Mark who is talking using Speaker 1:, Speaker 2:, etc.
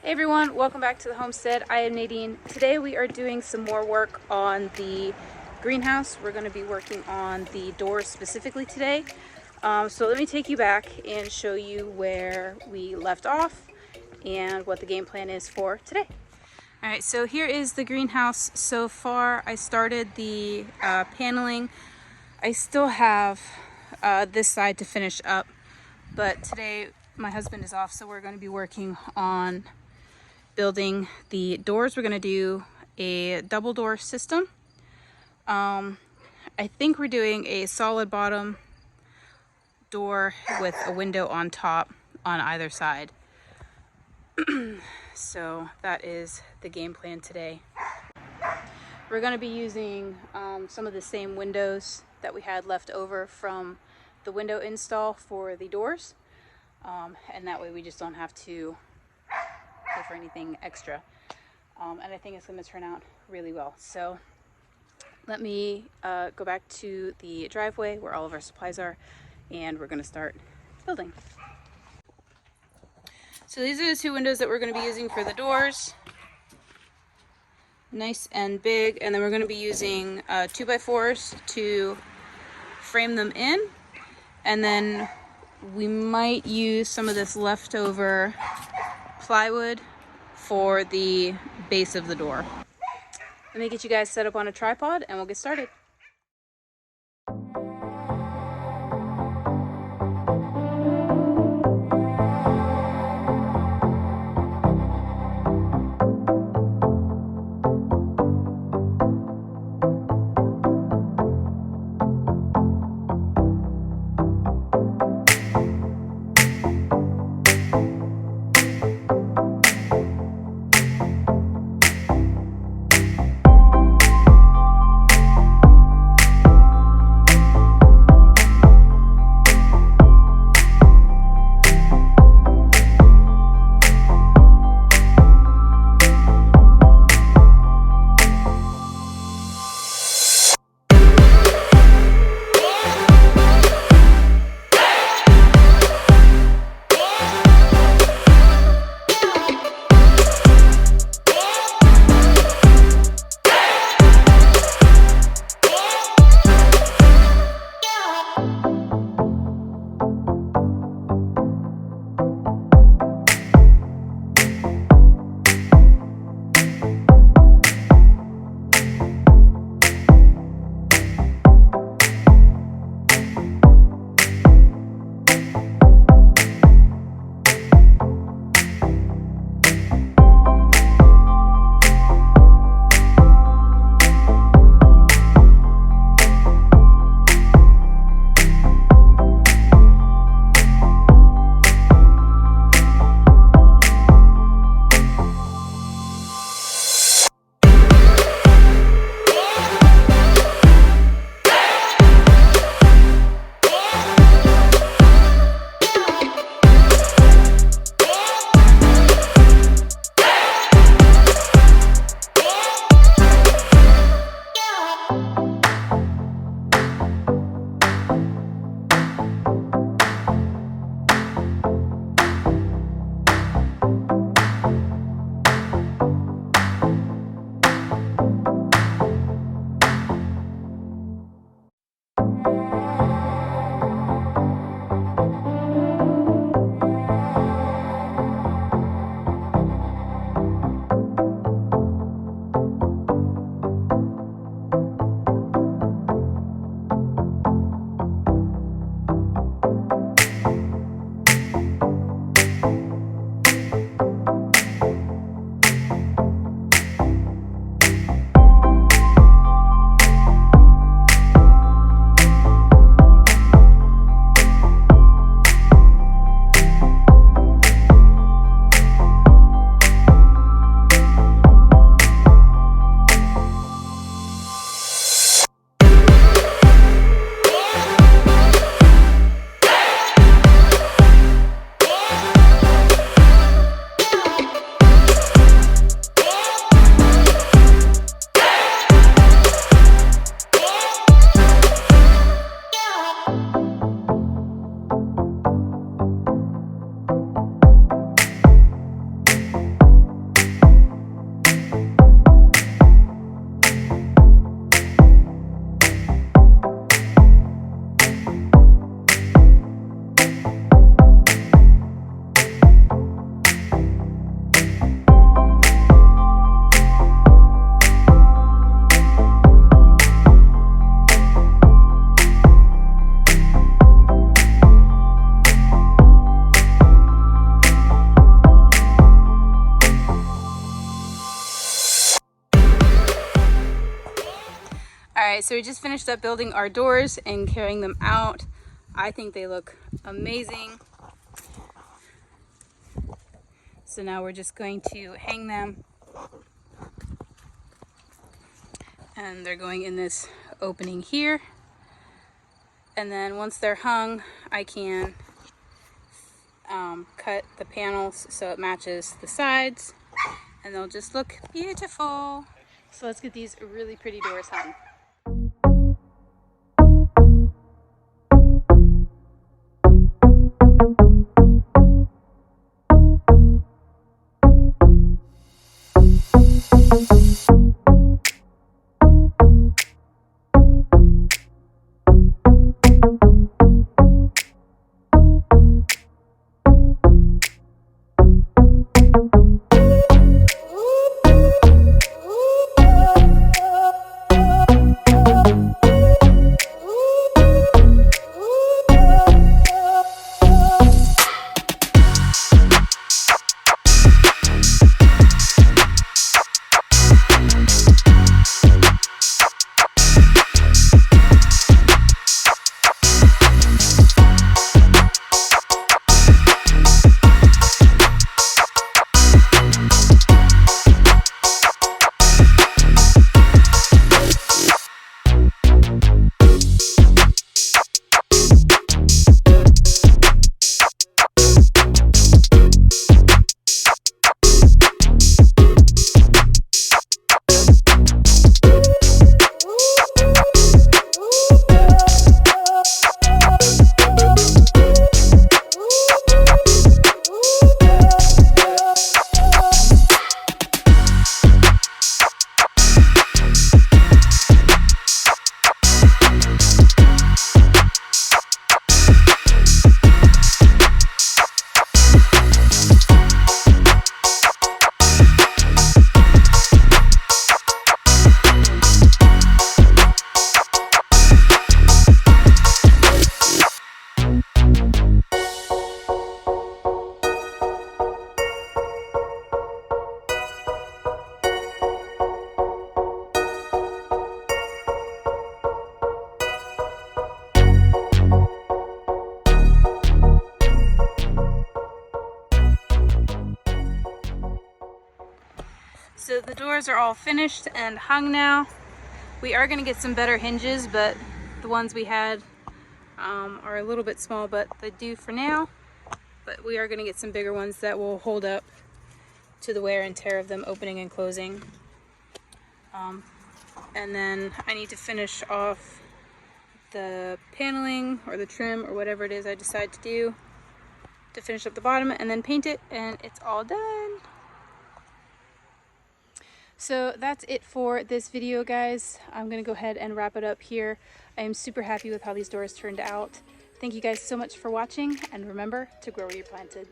Speaker 1: Hey everyone, welcome back to the homestead. I am Nadine. Today we are doing some more work on the greenhouse. We're going to be working on the doors specifically today. So let me take you back and show you where we left off and what the game plan is for today. Alright, so here is the greenhouse so far. I started the paneling. I still have this side to finish up, but today my husband is off, so we're going to be working on building the doors. We're going to do a double door system. I think we're doing a solid bottom door with a window on top on either side. So that is the game plan today. We're going to be using some of the same windows that we had left over from the window install for the doors, and that way we just don't have to pay for anything extra, and I think it's going to turn out really well. So let me go back to the driveway where all of our supplies are, and we're going to start building. So these are the two windows that we're going to be using for the doors, nice and big, and then we're going to be using 2x4s to frame them in, and then we might use some of this leftover plywood for the base of the door. Let me get you guys set up on a tripod and we'll get started. Alright, so we just finished up building our doors and carrying them out. I think they look amazing. So now we're just going to hang them. And they're going in this opening here. And then once they're hung, I can cut the panels so it matches the sides. And they'll just look beautiful. So let's get these really pretty doors hung. So the doors are all finished and hung now. We are going to get some better hinges, but the ones we had are a little bit small, but they do for now. But we are going to get some bigger ones that will hold up to the wear and tear of them opening and closing. And then I need to finish off the paneling or the trim or whatever it is I decide to do to finish up the bottom and then paint it, and it's all done. So that's it for this video, guys. I'm gonna go ahead and wrap it up here. I am super happy with how these doors turned out. Thank you guys so much for watching, and remember to grow where you're planted.